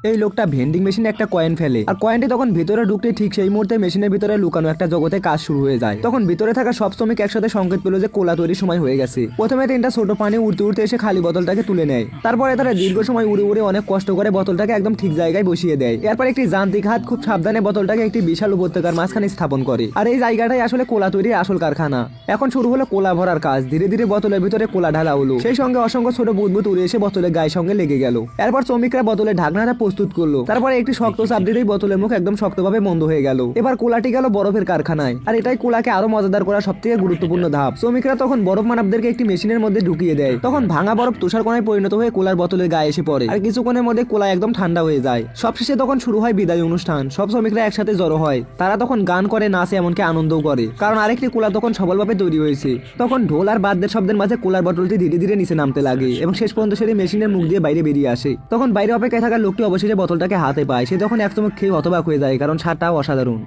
এই লোকটা ভেন্ডিং মেশিনে একটা কয়েন ফেলে আর কয়েনটি তখন ভিতরে ঢুকতে ঠিক সেই মুহূর্তে মেশিনের ভিতরে লুকানো একটা জগতে কাজ শুরু হয়ে যায়। তখন ভিতরে থাকা সব শ্রমিক একসাথে সংকেত পেল যে কোলা তৈরির সময় হয়ে গেছে। প্রথমে তিনটা ছোট পানি উড়তে উড়তে এসে খালি বোতলটাকে তুলে নেয়। তারপরে তারা দীর্ঘ সময় উড়ে উড়ে অনেক কষ্ট করে বোতলটাকে একদম ঠিক জায়গায় বসিয়ে দেয়। এরপর একটি যান্ত্রিক হাত খুব সাবধানে বোতলটাকে একটি বিশাল উপত্যকার মাঝখানে স্থাপন করে। আর এই জায়গাটাই আসলে কোলা তৈরির আসল কারখানা। এখন শুরু হলো কোলা ভরার কাজ। ধীরে ধীরে বোতলের ভিতরে কোলা ঢালা হলো। সেই সঙ্গে অসংখ্য ছোট বুদবুদ উড়ে এসে বোতলের গায়ের সঙ্গে লেগে গেল। এরপর শ্রমিকরা বোতলের ঢাকনাটা প্রস্তুত করলো। তারপরে একটি শক্ত চাপ দিতেই বোতলের মুখ একদম শক্তভাবে বন্ধ হয়ে গেল। এবার কোলাটি গেল বরফের কারখানায়। আর এটাই কোলাকে আরো মজাদার করা সবথেকে গুরুত্বপূর্ণ ধাপ। শ্রমিকরা তখন বরফ মানবদেরকে একটি মেশিনের মধ্যে ঢুকিয়ে দেয়। তখন ভাঙা বরফ তুষারকণায় পরিণত হয়ে কোলার বোতলের গায়ে এসে পড়ে। আর কিছুক্ষণের মধ্যে কোলা একদম ঠান্ডা হয়ে যায়। সবশেষে তখন শুরু হয় বিদায় অনুষ্ঠান। সব শ্রমিকরা একসাথে জড়ো হয়। তারা তখন গান করে, নাচে, এমনকি আনন্দও করে, কারণ আরেকটি কোলা তখন সফলভাবে তৈরি হয়েছে। তখন ঢোল আর বাদ্যের শব্দের মাঝে কোলার বোতলটি ধীরে ধীরে নিচে নামতে লাগে এবং শেষ পর্যন্ত সেটি মেশিনের মুখ দিয়ে বাইরে বেরিয়ে আসে। তখন বাইরে অপেক্ষায় থাকা লোকটি অবশেষে বোতলটাকে হাতে পায়। সে তখন এক চুমুক খেয়ে হতবাক হয়ে যায়, কারণ স্বাদটাও অসাধারণ।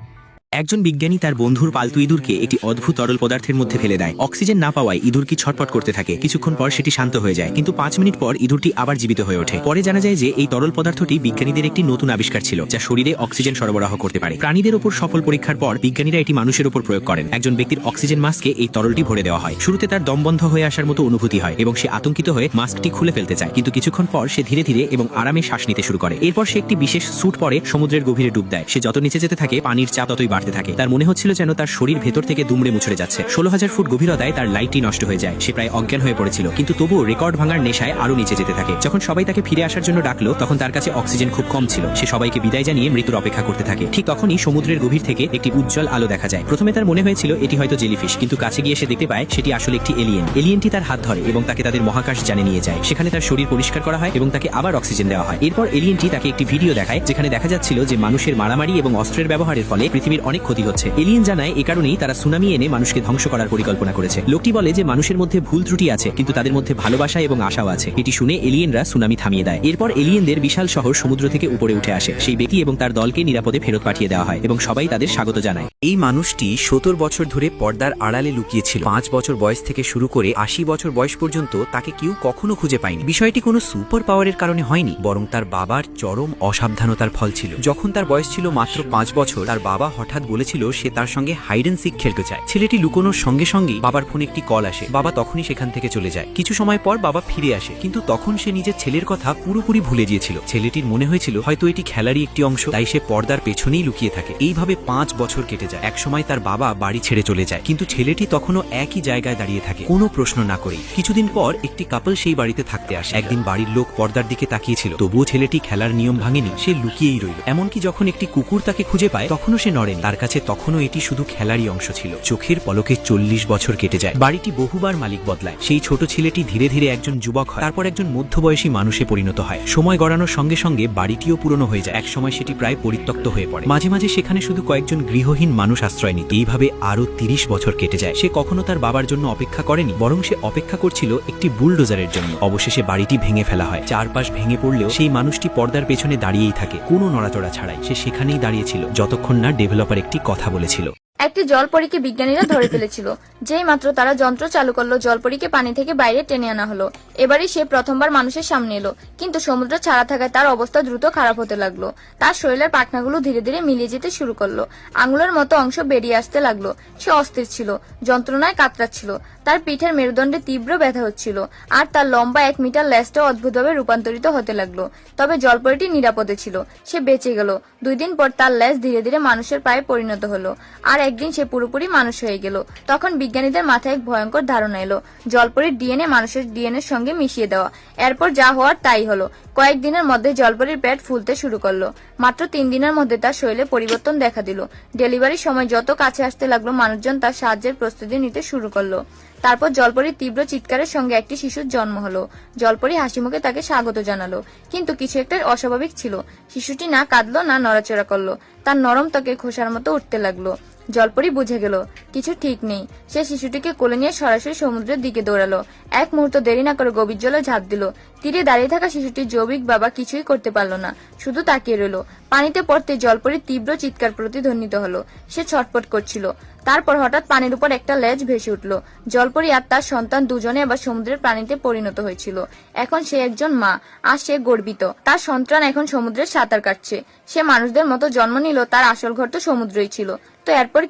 একজন বিজ্ঞানী তার বন্ধুর পালতু ইঁদুরকে একটি অদ্ভুত তরল পদার্থের মধ্যে ফেলে দেয়। অক্সিজেন না পাওয়ায় ইঁদুরটি ছটফট করতে থাকে। কিছুক্ষণ পর সেটি শান্ত হয়ে যায়, কিন্তু 5 মিনিট পর ইঁদুরটি আবার জীবিত হয়ে ওঠে। পরে জানা যায় যে এই তরল পদার্থটি বিজ্ঞানীদের একটি নতুন আবিষ্কার ছিল, যা শরীরে অক্সিজেন সরবরাহ করতে পারে। প্রাণীদের উপর সফল পরীক্ষার পর বিজ্ঞানীরা এটি মানুষের উপর প্রয়োগ করেন। একজন ব্যক্তির অক্সিজেন মাস্কে এই তরলটি ভরে দেওয়া হয়। শুরুতে তার দম বন্ধ হয়ে আসার মতো অনুভূতি হয় এবং সে আতঙ্কিত হয়ে মাস্কটি খুলে ফেলতে চায়, কিন্তু কিছুক্ষণ পর সে ধীরে ধীরে এবং আরামে শ্বাস নিতে শুরু করে। এরপর সে একটি বিশেষ স্যুট পরে সমুদ্রের গভীরে ডুব দেয়। সে যত নিচে যেতে থাকে পানির চাপ ততই বাড়তে থাকে। তার মনে ছিল যেন তার শরীর ভেতর থেকে দুমড়ে মুচড়ে যাচ্ছে। 16,000 ফুট গভীরতায় তার লাইটটি নষ্ট হয়ে যায়। সে প্রায় অজ্ঞান হয়ে পড়েছিল, কিন্তু তবুও রেকর্ড ভাঙার নেশায় আরো নিচে যেতে থাকে। যখন সবাই তাকে ফিরে আসার জন্য ডাকলো, তখন তার কাছে অক্সিজেন খুব কম ছিল। সে সবাইকে বিদায় জানিয়ে মৃত্যুর অপেক্ষা করতে থাকে। ঠিক তখনই সমুদ্রের গভীর থেকে একটি উজ্জ্বল আলো দেখা যায়। প্রথমে তার মনে হয়েছিল এটি হয়তো জেলিফিশ, কিন্তু কাছে গিয়ে সে দেখতে পায় সেটি আসলে একটি এলিয়েন। এলিয়েনটি তার হাত ধরে এবং তাকে তাদের মহাকাশ যানে নিয়ে যায়। সেখানে তার শরীর পরিষ্কার করা হয় এবং তাকে আবার অক্সিজেন দেওয়া হয়। এরপর এলিয়েনটি তাকে একটি ভিডিও দেখায়, যেখানে দেখা যাচ্ছিল যে মানুষের মারামারি এবং অস্ত্রের ব্যবহারের ফলে পৃথিবীর অনেক ক্ষতি হচ্ছে। এলিয়েন জানায় এ কারণেই তারা সুনামি এনে মানুষকে ধ্বংস করার পরিকল্পনা করেছে। লোকটি বলে যে মানুষের মধ্যে ভুল ত্রুটি আছে, কিন্তু তাদের মধ্যে ভালোবাসা এবং আশাও আছে। এটি শুনে এলিয়েনরা সুনামি থামিয়ে দেয়। এরপর এলিয়েনদের বিশাল শহর সমুদ্র থেকে উপরে উঠে আসে। সেই ব্যক্তি এবং তার দলকে নিরাপদে ফেরত পাঠিয়ে দেওয়া হয় এবং সবাই তাদের স্বাগত জানায়। এই মানুষটি 70 বছর ধরে পর্দার আড়ালে লুকিয়েছিল। 5 বছর বয়স থেকে শুরু করে 80 বছর বয়স পর্যন্ত তাকে কেউ কখনো খুঁজে পায়নি। বিষয়টি কোনো সুপার পাওয়ারের কারণে হয়নি, বরং তার বাবার চরম অসাবধানতার ফল ছিল। যখন তার বয়স ছিল মাত্র 5 বছর, তার বাবা হঠাৎ বলেছিল সে তার সঙ্গে হাইড এন্ড সিক খেলতে চায়। ছেলেটি লুকোনোর সঙ্গে সঙ্গেই বাবার ফোনে একটি কল আসে। বাবা তখনই সেখান থেকে চলে যায়। কিছু সময় পর বাবা ফিরে আসে, কিন্তু তখন সে নিজের ছেলের কথা পুরোপুরি ভুলে গিয়েছিল। ছেলেটির মনে হয়েছিল হয়তো এটি খেলারই একটি অংশ, তাই সে পর্দার পেছনেই লুকিয়ে থাকে। এইভাবে 5 বছর কেটে যায়। একসময় তার বাবা বাড়ি ছেড়ে চলে যায়, কিন্তু ছেলেটি তখনও একই জায়গায় দাঁড়িয়ে থাকে, কোনো প্রশ্ন না করেই। কিছুদিন পর একটি কাপল সেই বাড়িতে থাকতে আসে। একদিন বাড়ির লোক পর্দার দিকে তাকিয়েছিল, তবুও ছেলেটি খেলার নিয়ম ভাঙেনি। সে লুকিয়েই রইল। এমনকি যখন একটি কুকুর তাকে খুঁজে পায়, তখনও সে নড়েনি। তার কাছে তখনও এটি শুধু খেলারই অংশ ছিল। চোখের পলকে 40 বছর কেটে যায়। বাড়িটি বহুবার মালিক বদলায়। সেই ছোট ছেলেটি ধীরে ধীরে একজন যুবক হয়, তারপর একজন মধ্যবয়সী মানুষে পরিণত হয়। সময় গড়ানোর সঙ্গে সঙ্গে বাড়িটিও পুরনো হয়ে যায়। একসময় সেটি প্রায় পরিত্যক্ত হয়ে পড়ে। মাঝে মাঝে সেখানে শুধু কয়েকজন গৃহহীন মানুষ আশ্রয় নিত। এইভাবে আরো 30 বছর কেটে যায়। সে কখনো তার বাবার জন্য অপেক্ষা করেনি, বরং সে অপেক্ষা করছিল একটি বুলডোজারের জন্য। অবশেষে বাড়িটি ভেঙে ফেলা হয়। চারপাশ ভেঙে পড়লেও সেই মানুষটি পর্দার পেছনে দাঁড়িয়েই থাকে, কোনো নড়াচড়া ছাড়াই। সে সেখানেই দাঁড়িয়েছিল যতক্ষণ না ডেভেলপার একটি কথা বলেছিল। একটি জলপরীকে বিজ্ঞানীরা ধরে ফেলেছিল। যেই মাত্র তারা যন্ত্র চালু করলো, জলপরীকে পানি থেকে বাইরে টেনে আনা হলো। এবারই সে প্রথমবার মানুষের সামনে এলো, কিন্তু সমুদ্র ছাড়া থাকায় তার অবস্থা দ্রুত খারাপ হতে লাগলো। তার শরীরের পাখনাগুলো ধীরে ধীরে মিলিয়ে যেতে শুরু করলো। আঙুলের মতো অংশ বেরিয়ে আসতে লাগলো। সে অস্থির ছিল, যন্ত্রণায় কাতরাচ্ছিল। তার পিঠের মেরুদণ্ডে তীব্র ব্যথা হচ্ছিল, আর তার লম্বা 1 মিটার লেজটাও অদ্ভুতভাবে রূপান্তরিত হতে লাগলো। তবে জলপরীটি নিরাপদে ছিল, সে বেঁচে গেল। 2 দিন পর তার লেজ ধীরে ধীরে মানুষের পায়ে পরিণত হলো, আর একদিন সে পুরোপুরি মানুষ হয়ে গেল। তখন বিজ্ঞানীদের মাথায় এক ভয়ঙ্কর ধারণা এলো, জলপরীর ডিএনএ মানুষের ডিএনএর সঙ্গে মিশিয়ে দেওয়া। এরপর যা হওয়ার তাই হলো। কয়েকদিনের মধ্যে জলপরীর পেট ফুলতে শুরু করলো। মাত্র 3 দিনের মধ্যে তার শরীরে পরিবর্তন দেখা দিল। ডেলিভারির সময় যত কাছে আসতে লাগলো, মানুষজন তার সাহায্যের প্রস্তুতি নিতে শুরু করলো। তারপর জলপরীর তীব্র চিৎকারের সঙ্গে একটি শিশুর জন্ম হলো। জলপরী হাসিমুখে তাকে স্বাগত জানালো, কিন্তু কিছু একটা অস্বাভাবিক ছিল। শিশুটি না কাঁদলো না নড়াচড়া করলো, তার নরম ত্বকে খোসার মতো উঠতে লাগলো। জলপরী বুঝে গেল কিছু ঠিক নেই। সে শিশুটিকে কোলে নিয়ে সরাসরি সমুদ্রের দিকে দৌড়ালো। এক মুহূর্ত দেরি না করে গভীর জলে ঝাঁপ দিল। তীরে দাঁড়িয়ে থাকা শিশুটির জৈবিক বাবা কিছুই করতে পারল না, শুধু তাকিয়ে রইল। পানিতে পড়তে জলপরীর তীব্র চিৎকার প্রতিধ্বনিত হলো। সে ছটফট করছিল। তারপর হঠাৎ পানির উপর একটা লেজ ভেসে উঠল। জলপরি আর তার সন্তান দুজনে এবার সমুদ্রের প্রাণীতে পরিণত হয়েছিল। এখন সে একজন মা, আর সে গর্বিত। তার সন্তান এখন সমুদ্রে সাঁতার কাটছে। সে মানুষদের মতো জন্ম নিল, তার আসল ঘর তো সমুদ্রই ছিল। তো এরপর